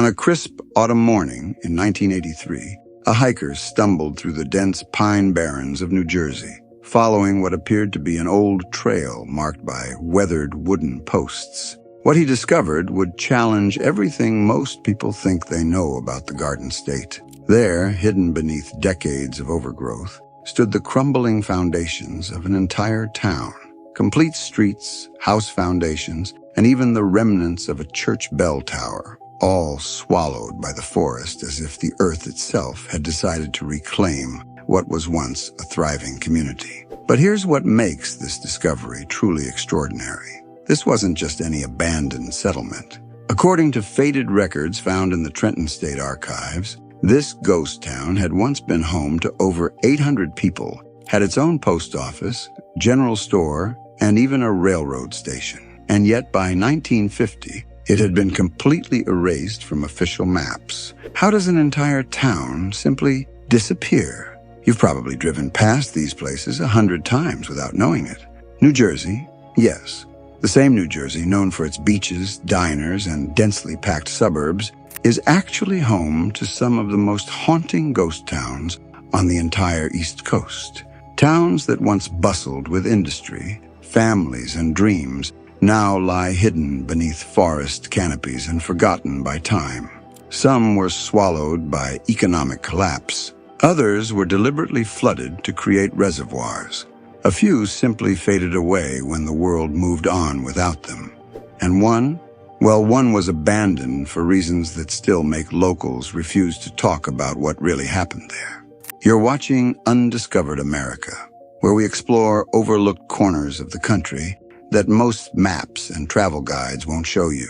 On a crisp autumn morning in 1983, a hiker stumbled through the dense Pine Barrens of New Jersey, following what appeared to be an old trail marked by weathered wooden posts. What he discovered would challenge everything most people think they know about the Garden State. There, hidden beneath decades of overgrowth, stood the crumbling foundations of an entire town. Complete streets, house foundations, and even the remnants of a church bell tower, all swallowed by the forest as if the earth itself had decided to reclaim what was once a thriving community. But here's what makes this discovery truly extraordinary. This wasn't just any abandoned settlement. According to faded records found in the Trenton State Archives, this ghost town had once been home to over 800 people, had its own post office, general store, and even a railroad station. And yet by 1950, it had been completely erased from official maps. How does an entire town simply disappear? You've probably driven past these places 100 times without knowing it. New Jersey, yes. The same New Jersey, known for its beaches, diners, and densely packed suburbs, is actually home to some of the most haunting ghost towns on the entire East Coast. Towns that once bustled with industry, families, and dreams now lie hidden beneath forest canopies and forgotten by time. Some were swallowed by economic collapse. Others were deliberately flooded to create reservoirs. A few simply faded away when the world moved on without them. And one was abandoned for reasons that still make locals refuse to talk about what really happened there. You're watching Undiscovered America, where we explore overlooked corners of the country that most maps and travel guides won't show you.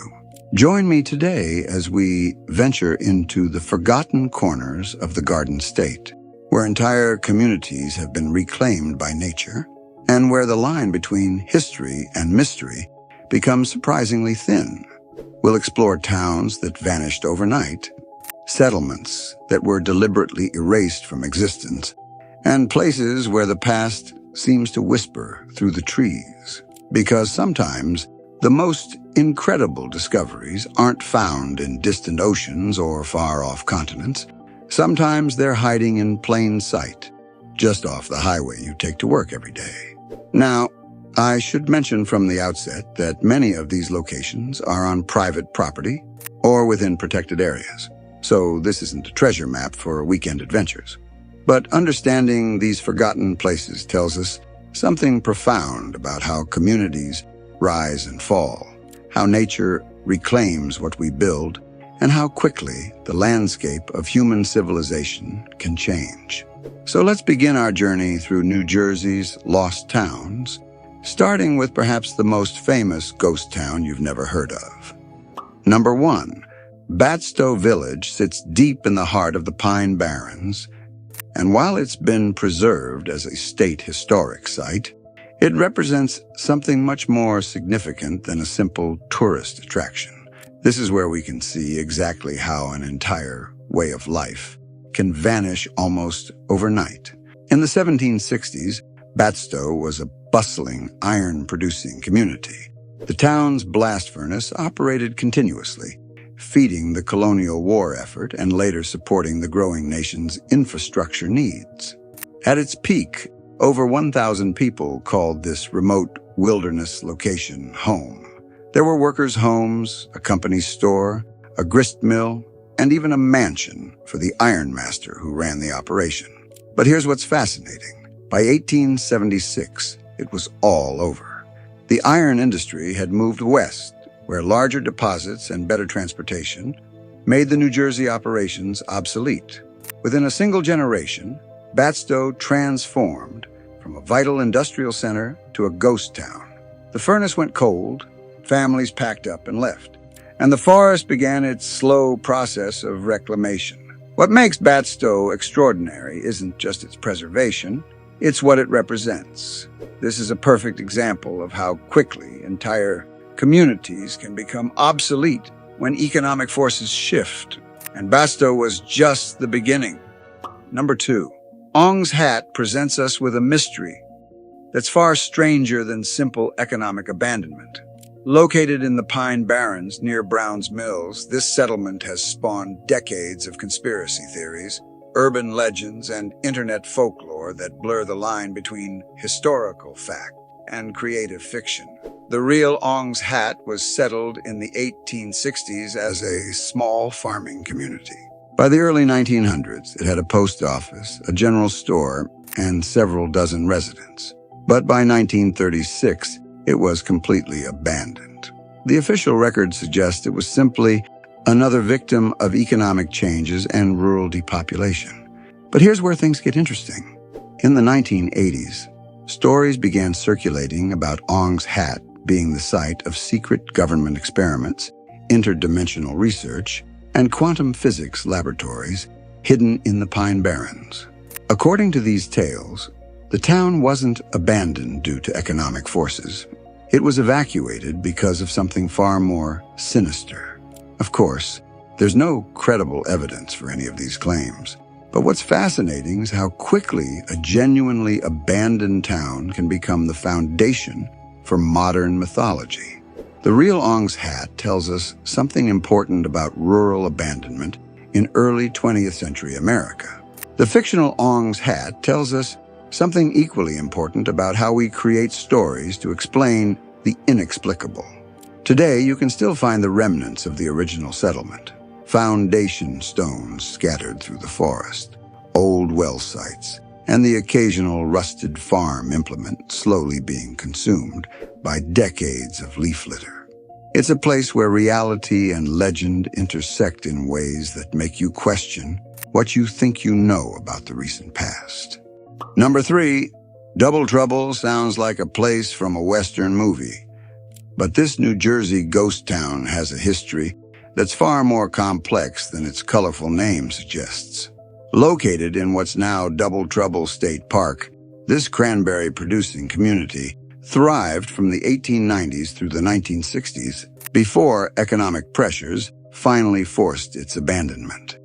Join me today as we venture into the forgotten corners of the Garden State, where entire communities have been reclaimed by nature, and where the line between history and mystery becomes surprisingly thin. We'll explore towns that vanished overnight, settlements that were deliberately erased from existence, and places where the past seems to whisper through the trees. Because sometimes the most incredible discoveries aren't found in distant oceans or far-off continents. Sometimes they're hiding in plain sight, just off the highway you take to work every day. Now, I should mention from the outset that many of these locations are on private property or within protected areas, so this isn't a treasure map for weekend adventures. But understanding these forgotten places tells us something profound about how communities rise and fall, how nature reclaims what we build, and how quickly the landscape of human civilization can change. So let's begin our journey through New Jersey's lost towns, starting with perhaps the most famous ghost town you've never heard of. Number 1, Batsto Village sits deep in the heart of the Pine Barrens, and while it's been preserved as a state historic site, it represents something much more significant than a simple tourist attraction. This is where we can see exactly how an entire way of life can vanish almost overnight. In the 1760s, Batsto was a bustling iron-producing community. The town's blast furnace operated continuously, feeding the colonial war effort and later supporting the growing nation's infrastructure needs. At its peak, over 1,000 people called this remote wilderness location home. There were workers' homes, a company store, a grist mill, and even a mansion for the ironmaster who ran the operation. But here's what's fascinating. By 1876, it was all over. The iron industry had moved west, where larger deposits and better transportation made the New Jersey operations obsolete. Within a single generation, Batsto transformed from a vital industrial center to a ghost town. The furnace went cold, families packed up and left, and the forest began its slow process of reclamation. What makes Batsto extraordinary isn't just its preservation, it's what it represents. This is a perfect example of how quickly entire communities can become obsolete when economic forces shift, and Batsto was just the beginning. Number 2, Ong's Hat presents us with a mystery that's far stranger than simple economic abandonment. Located in the Pine Barrens near Brown's Mills, this settlement has spawned decades of conspiracy theories, urban legends, and internet folklore that blur the line between historical fact and creative fiction. The real Ong's Hat was settled in the 1860s as a small farming community. By the early 1900s, it had a post office, a general store, and several dozen residents. But by 1936, it was completely abandoned. The official record suggests it was simply another victim of economic changes and rural depopulation. But here's where things get interesting. In the 1980s, stories began circulating about Ong's Hat being the site of secret government experiments, interdimensional research, and quantum physics laboratories hidden in the Pine Barrens. According to these tales, the town wasn't abandoned due to economic forces. It was evacuated because of something far more sinister. Of course, there's no credible evidence for any of these claims. But what's fascinating is how quickly a genuinely abandoned town can become the foundation for modern mythology. The real Ong's Hat tells us something important about rural abandonment in early 20th century America. The fictional Ong's Hat tells us something equally important about how we create stories to explain the inexplicable. Today, you can still find the remnants of the original settlement. Foundation stones scattered through the forest, old well sites, and the occasional rusted farm implement slowly being consumed by decades of leaf litter. It's a place where reality and legend intersect in ways that make you question what you think you know about the recent past. Number 3, Double Trouble sounds like a place from a Western movie. But this New Jersey ghost town has a history that's far more complex than its colorful name suggests. Located in what's now Double Trouble State Park, this cranberry-producing community thrived from the 1890s through the 1960s before economic pressures finally forced its abandonment.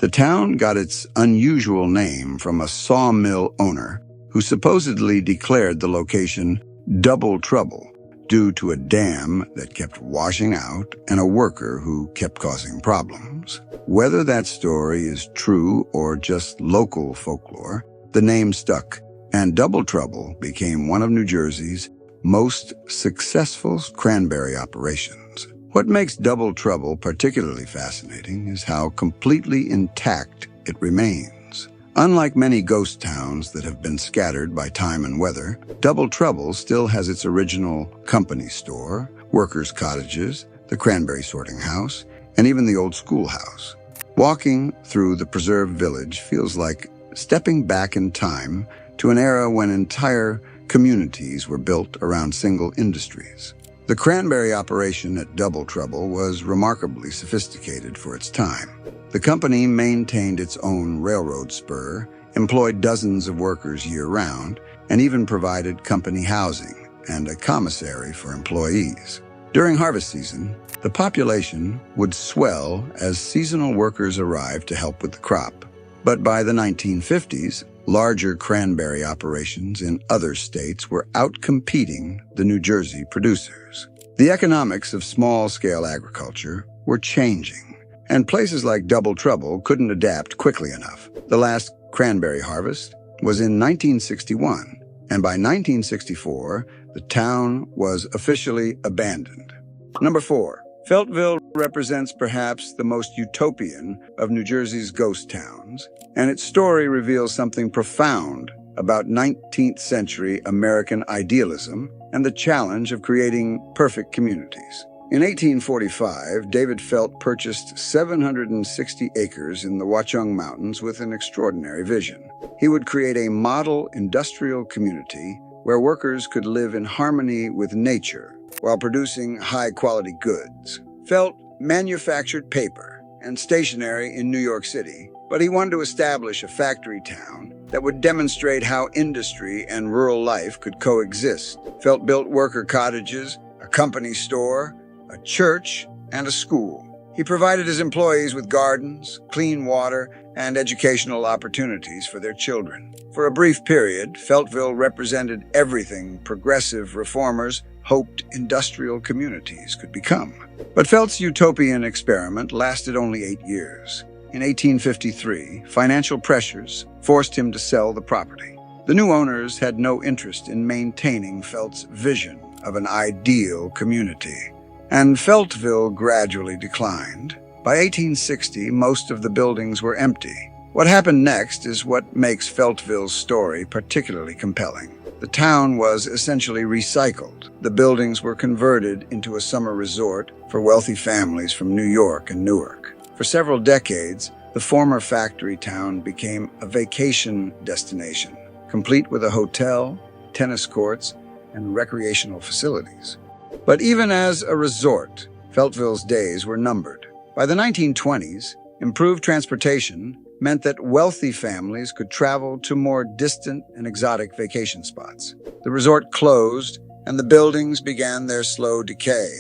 The town got its unusual name from a sawmill owner who supposedly declared the location Double Trouble due to a dam that kept washing out and a worker who kept causing problems. Whether that story is true or just local folklore, the name stuck, and Double Trouble became one of New Jersey's most successful cranberry operations. What makes Double Trouble particularly fascinating is how completely intact it remains. Unlike many ghost towns that have been scattered by time and weather, Double Trouble still has its original company store, workers' cottages, the cranberry sorting house, and even the old schoolhouse. Walking through the preserved village feels like stepping back in time to an era when entire communities were built around single industries. The cranberry operation at Double Trouble was remarkably sophisticated for its time. The company maintained its own railroad spur, employed dozens of workers year-round, and even provided company housing and a commissary for employees. During harvest season, the population would swell as seasonal workers arrived to help with the crop. But by the 1950s, larger cranberry operations in other states were outcompeting the New Jersey producers. The economics of small-scale agriculture were changing, and places like Double Trouble couldn't adapt quickly enough. The last cranberry harvest was in 1961, and by 1964, the town was officially abandoned. Number 4. Feltville represents perhaps the most utopian of New Jersey's ghost towns, and its story reveals something profound about 19th century American idealism and the challenge of creating perfect communities. In 1845, David Felt purchased 760 acres in the Watchung Mountains with an extraordinary vision. He would create a model industrial community where workers could live in harmony with nature while producing high-quality goods. Felt manufactured paper and stationery in New York City, but he wanted to establish a factory town that would demonstrate how industry and rural life could coexist. Felt built worker cottages, a company store, a church, and a school. He provided his employees with gardens, clean water, and educational opportunities for their children. For a brief period, Feltville represented everything progressive reformers hoped industrial communities could become. But Felt's utopian experiment lasted only 8 years. In 1853, financial pressures forced him to sell the property. The new owners had no interest in maintaining Felt's vision of an ideal community, and Feltville gradually declined. By 1860, most of the buildings were empty. What happened next is what makes Feltville's story particularly compelling. The town was essentially recycled. The buildings were converted into a summer resort for wealthy families from New York and Newark. For several decades, the former factory town became a vacation destination, complete with a hotel, tennis courts, and recreational facilities. But even as a resort, Feltville's days were numbered. By the 1920s, improved transportation meant that wealthy families could travel to more distant and exotic vacation spots. The resort closed, and the buildings began their slow decay.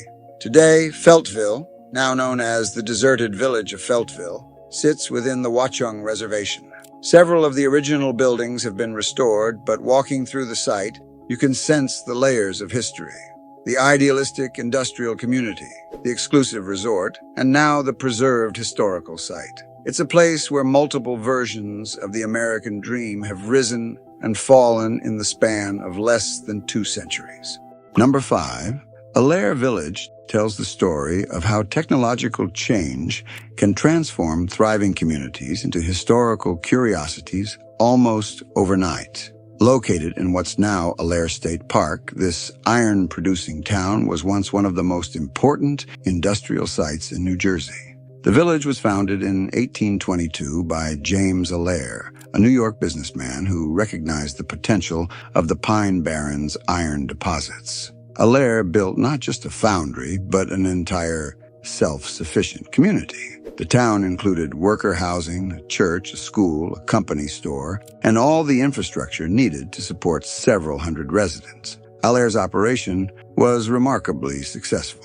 Today, Feltville, now known as the deserted village of Feltville, sits within the Wanaque Reservation. Several of the original buildings have been restored, but walking through the site, you can sense the layers of history. The idealistic industrial community, the exclusive resort, and now the preserved historical site. It's a place where multiple versions of the American dream have risen and fallen in the span of less than 2 centuries. Number 5, Allaire Village tells the story of how technological change can transform thriving communities into historical curiosities almost overnight. Located in what's now Allaire State Park, this iron-producing town was once one of the most important industrial sites in New Jersey. The village was founded in 1822 by James Allaire, a New York businessman who recognized the potential of the Pine Barrens iron deposits. Allaire built not just a foundry, but an entire self-sufficient community. The town included worker housing, a church, a school, a company store, and all the infrastructure needed to support several hundred residents. Allaire's operation was remarkably successful.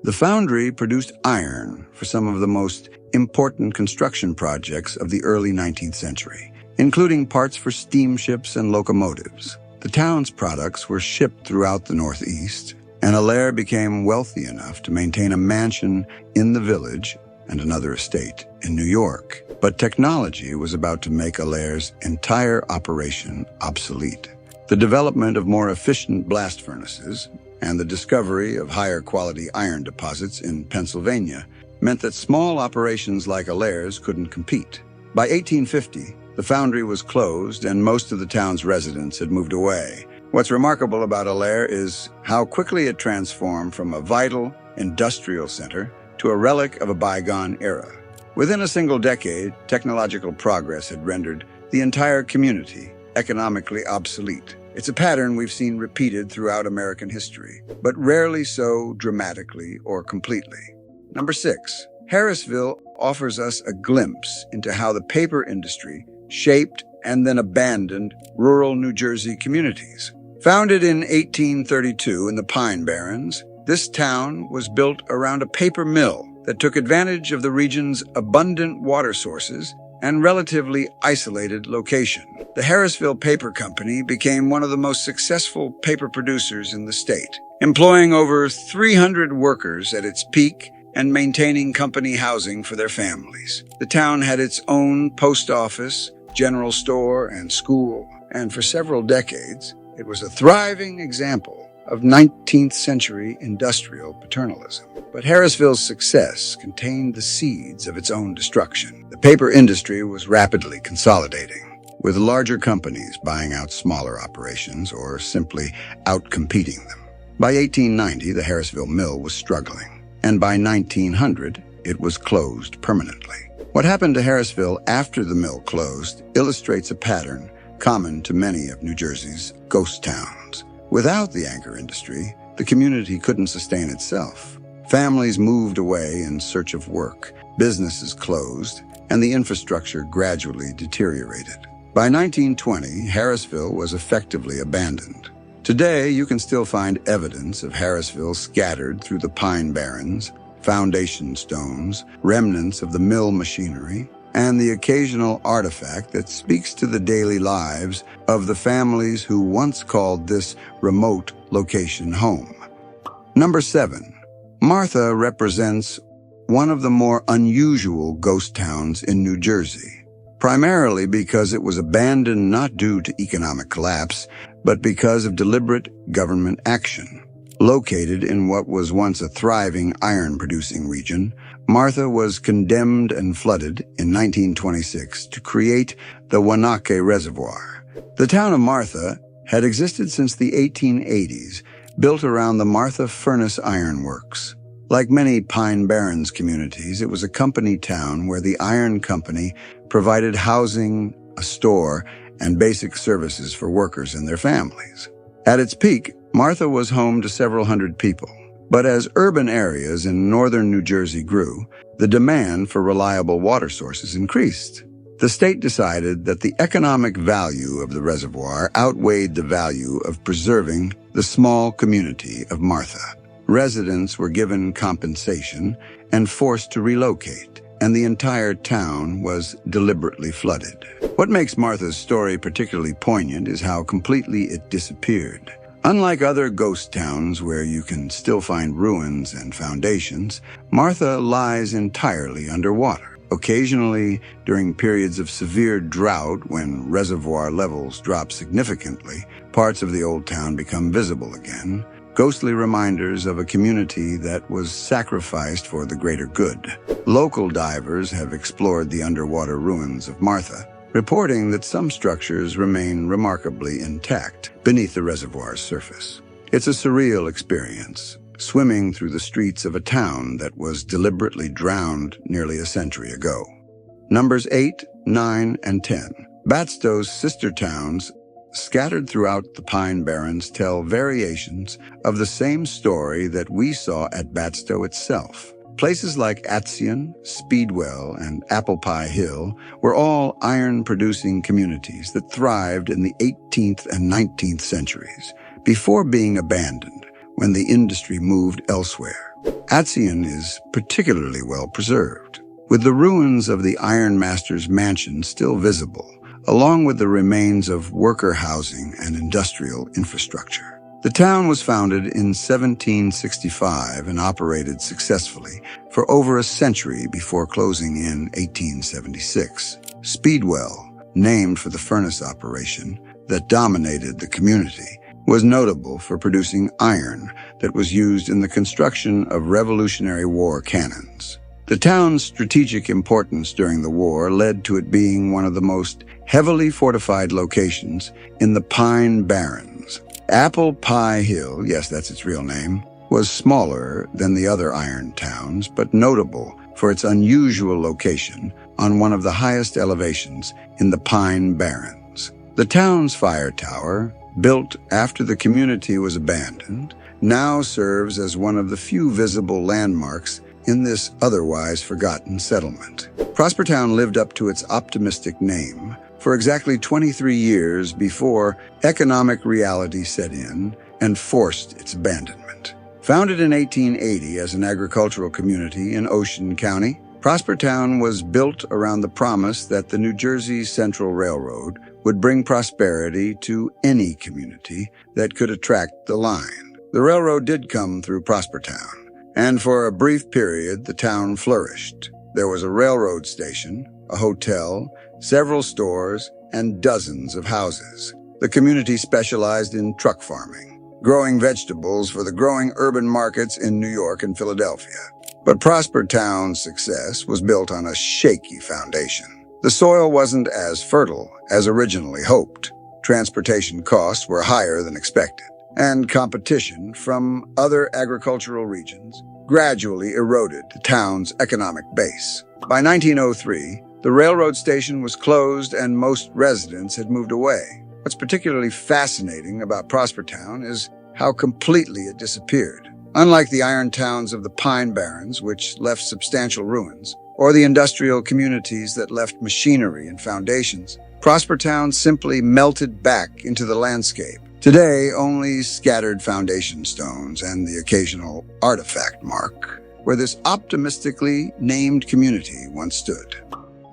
The foundry produced iron for some of the most important construction projects of the early 19th century, including parts for steamships and locomotives. The town's products were shipped throughout the Northeast, and Allaire became wealthy enough to maintain a mansion in the village and another estate in New York. But technology was about to make Allaire's entire operation obsolete. The development of more efficient blast furnaces and the discovery of higher quality iron deposits in Pennsylvania meant that small operations like Allaire's couldn't compete. By 1850, the foundry was closed and most of the town's residents had moved away. What's remarkable about Allaire is how quickly it transformed from a vital industrial center to a relic of a bygone era. Within a single decade, technological progress had rendered the entire community economically obsolete. It's a pattern we've seen repeated throughout American history, but rarely so dramatically or completely. Number 6, Harrisville offers us a glimpse into how the paper industry shaped and then abandoned rural New Jersey communities. Founded in 1832 in the Pine Barrens, this town was built around a paper mill that took advantage of the region's abundant water sources and relatively isolated location. The Harrisville Paper Company became one of the most successful paper producers in the state, employing over 300 workers at its peak and maintaining company housing for their families. The town had its own post office, general store, and school, and for several decades, it was a thriving example of 19th century industrial paternalism. But Harrisville's success contained the seeds of its own destruction. The paper industry was rapidly consolidating, with larger companies buying out smaller operations or simply outcompeting them. By 1890, the Harrisville mill was struggling, and by 1900, it was closed permanently. What happened to Harrisville after the mill closed illustrates a pattern common to many of New Jersey's ghost towns. Without the anchor industry, the community couldn't sustain itself. Families moved away in search of work, businesses closed, and the infrastructure gradually deteriorated. By 1920, Harrisville was effectively abandoned. Today, you can still find evidence of Harrisville scattered through the Pine Barrens, foundation stones, remnants of the mill machinery, and the occasional artifact that speaks to the daily lives of the families who once called this remote location home. Number 7. Martha represents one of the more unusual ghost towns in New Jersey, primarily because it was abandoned not due to economic collapse, but because of deliberate government action. Located in what was once a thriving iron-producing region, Martha was condemned and flooded in 1926 to create the Wanaque Reservoir. The town of Martha had existed since the 1880s, built around the Martha Furnace Iron Works. Like many Pine Barrens communities, it was a company town where the iron company provided housing, a store, and basic services for workers and their families. At its peak, Martha was home to several hundred people. But as urban areas in northern New Jersey grew, the demand for reliable water sources increased. The state decided that the economic value of the reservoir outweighed the value of preserving the small community of Martha. Residents were given compensation and forced to relocate, and the entire town was deliberately flooded. What makes Martha's story particularly poignant is how completely it disappeared. Unlike other ghost towns where you can still find ruins and foundations, Martha lies entirely underwater. Occasionally, during periods of severe drought when reservoir levels drop significantly, parts of the old town become visible again, ghostly reminders of a community that was sacrificed for the greater good. Local divers have explored the underwater ruins of Martha, reporting that some structures remain remarkably intact beneath the reservoir's surface. It's a surreal experience, swimming through the streets of a town that was deliberately drowned nearly a century ago. Numbers 8, 9, and 10. Batsto's sister towns, scattered throughout the Pine Barrens, tell variations of the same story that we saw at Batsto itself. Places like Atsion, Speedwell, and Apple Pie Hill were all iron-producing communities that thrived in the 18th and 19th centuries, before being abandoned when the industry moved elsewhere. Atsion is particularly well preserved, with the ruins of the ironmaster's mansion still visible, along with the remains of worker housing and industrial infrastructure. The town was founded in 1765 and operated successfully for over a century before closing in 1876. Speedwell, named for the furnace operation that dominated the community, was notable for producing iron that was used in the construction of Revolutionary War cannons. The town's strategic importance during the war led to it being one of the most heavily fortified locations in the Pine Barrens. Apple Pie Hill, yes, that's its real name, was smaller than the other iron towns, but notable for its unusual location on one of the highest elevations in the Pine Barrens. The town's fire tower, built after the community was abandoned, now serves as one of the few visible landmarks in this otherwise forgotten settlement. Prospertown lived up to its optimistic name for exactly 23 years before economic reality set in and forced its abandonment. Founded in 1880 as an agricultural community in Ocean County, Prospertown was built around the promise that the New Jersey Central Railroad would bring prosperity to any community that could attract the line. The railroad did come through Prospertown, and for a brief period the town flourished. There was a railroad station, a hotel, several stores, and dozens of houses. The community specialized in truck farming, growing vegetables for the growing urban markets in New York and Philadelphia. But Prospertown's success was built on a shaky foundation. The soil wasn't as fertile as originally hoped. Transportation costs were higher than expected, and competition from other agricultural regions gradually eroded the town's economic base. By 1903, the railroad station was closed and most residents had moved away. What's particularly fascinating about Prospertown is how completely it disappeared. Unlike the iron towns of the Pine Barrens, which left substantial ruins, or the industrial communities that left machinery and foundations, Prospertown simply melted back into the landscape. Today, only scattered foundation stones and the occasional artifact mark where this optimistically named community once stood.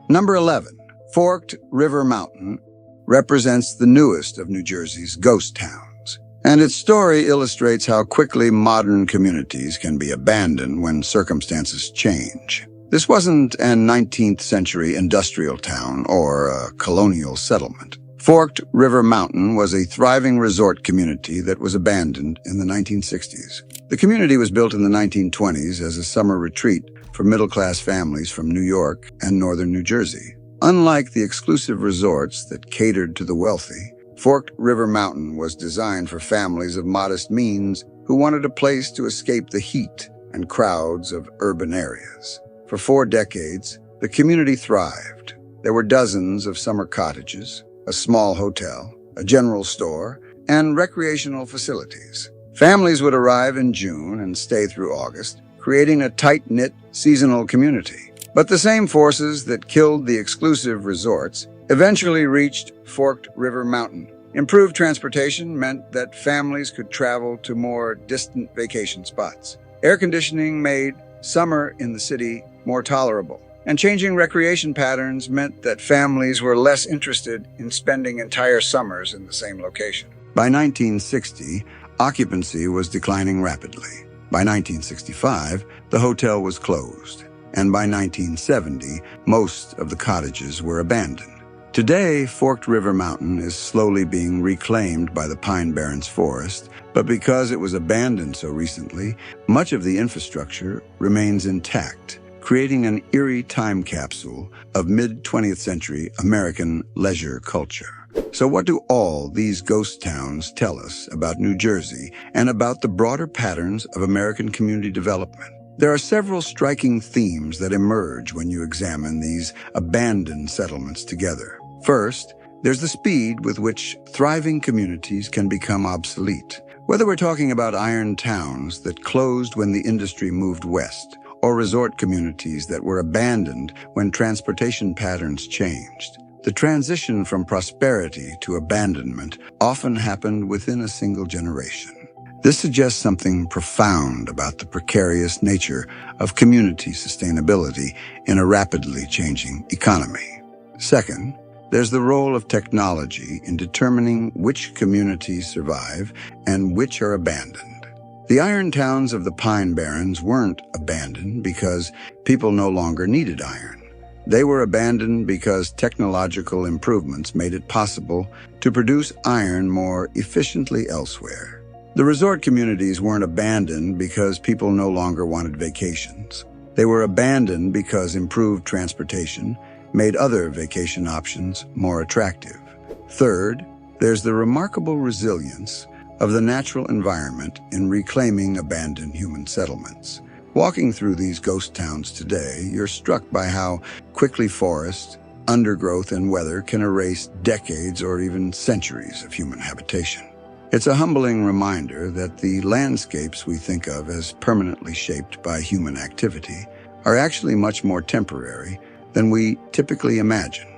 Number 11. Forked River Mountain represents the newest of New Jersey's ghost towns. And its story illustrates how quickly modern communities can be abandoned when circumstances change. This wasn't an 19th century industrial town or a colonial settlement. Forked River Mountain was a thriving resort community that was abandoned in the 1960s. The community was built in the 1920s as a summer retreat for middle-class families from New York and northern New Jersey. Unlike the exclusive resorts that catered to the wealthy, Forked River Mountain was designed for families of modest means who wanted a place to escape the heat and crowds of urban areas. For 4 decades, the community thrived. There were dozens of summer cottages, a small hotel, a general store, and recreational facilities. Families would arrive in June and stay through August, creating a tight-knit seasonal community. But the same forces that killed the exclusive resorts eventually reached Forked River Mountain. Improved transportation meant that families could travel to more distant vacation spots. Air conditioning made summer in the city more tolerable, and changing recreation patterns meant that families were less interested in spending entire summers in the same location. By 1960, occupancy was declining rapidly. By 1965, the hotel was closed, and by 1970, most of the cottages were abandoned. Today, Forked River Mountain is slowly being reclaimed by the Pine Barrens forest, but because it was abandoned so recently, much of the infrastructure remains intact, creating an eerie time capsule of mid-20th century American leisure culture. So what do all these ghost towns tell us about New Jersey and about the broader patterns of American community development? There are several striking themes that emerge when you examine these abandoned settlements together. First, there's the speed with which thriving communities can become obsolete. Whether we're talking about iron towns that closed when the industry moved west, or resort communities that were abandoned when transportation patterns changed, the transition from prosperity to abandonment often happened within a single generation. This suggests something profound about the precarious nature of community sustainability in a rapidly changing economy. Second, there's the role of technology in determining which communities survive and which are abandoned. The iron towns of the Pine Barrens weren't abandoned because people no longer needed iron. They were abandoned because technological improvements made it possible to produce iron more efficiently elsewhere. The resort communities weren't abandoned because people no longer wanted vacations. They were abandoned because improved transportation made other vacation options more attractive. Third, there's the remarkable resilience of the natural environment in reclaiming abandoned human settlements. Walking through these ghost towns today, you're struck by how quickly forests, undergrowth, and weather can erase decades or even centuries of human habitation. It's a humbling reminder that the landscapes we think of as permanently shaped by human activity are actually much more temporary than we typically imagine.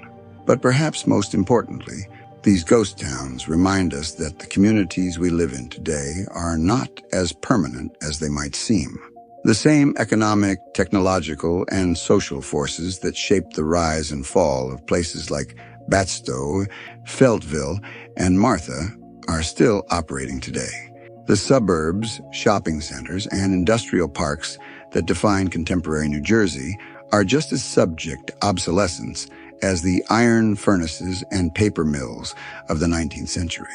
But perhaps most importantly, these ghost towns remind us that the communities we live in today are not as permanent as they might seem. The same economic, technological, and social forces that shaped the rise and fall of places like Batsto, Feltville, and Martha are still operating today. The suburbs, shopping centers, and industrial parks that define contemporary New Jersey are just as subject to obsolescence as the iron furnaces and paper mills of the 19th century.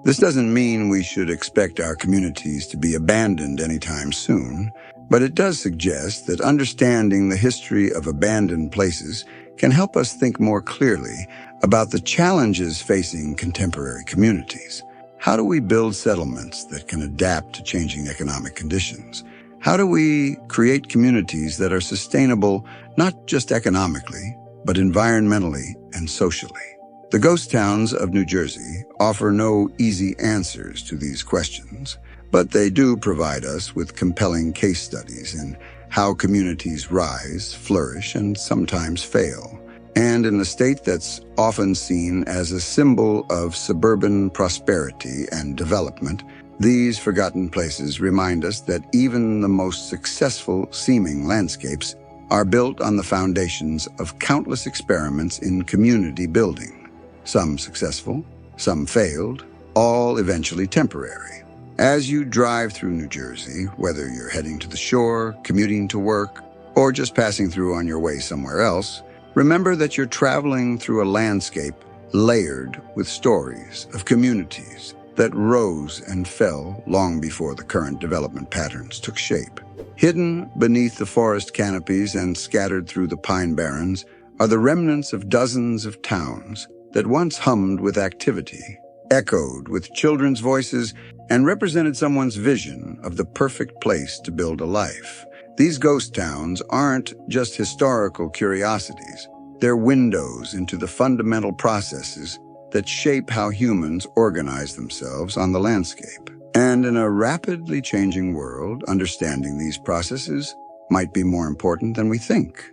This doesn't mean we should expect our communities to be abandoned anytime soon, but it does suggest that understanding the history of abandoned places can help us think more clearly about the challenges facing contemporary communities. How do we build settlements that can adapt to changing economic conditions? How do we create communities that are sustainable not just economically, but environmentally and socially? The ghost towns of New Jersey offer no easy answers to these questions, but they do provide us with compelling case studies in how communities rise, flourish, and sometimes fail. And in a state that's often seen as a symbol of suburban prosperity and development, these forgotten places remind us that even the most successful seeming landscapes are built on the foundations of countless experiments in community building. Some successful, some failed, all eventually temporary. As you drive through New Jersey, whether you're heading to the shore, commuting to work, or just passing through on your way somewhere else, remember that you're traveling through a landscape layered with stories of communities that rose and fell long before the current development patterns took shape. Hidden beneath the forest canopies and scattered through the Pine Barrens are the remnants of dozens of towns that once hummed with activity, echoed with children's voices, and represented someone's vision of the perfect place to build a life. These ghost towns aren't just historical curiosities. They're windows into the fundamental processes that shape how humans organize themselves on the landscape. And in a rapidly changing world, understanding these processes might be more important than we think.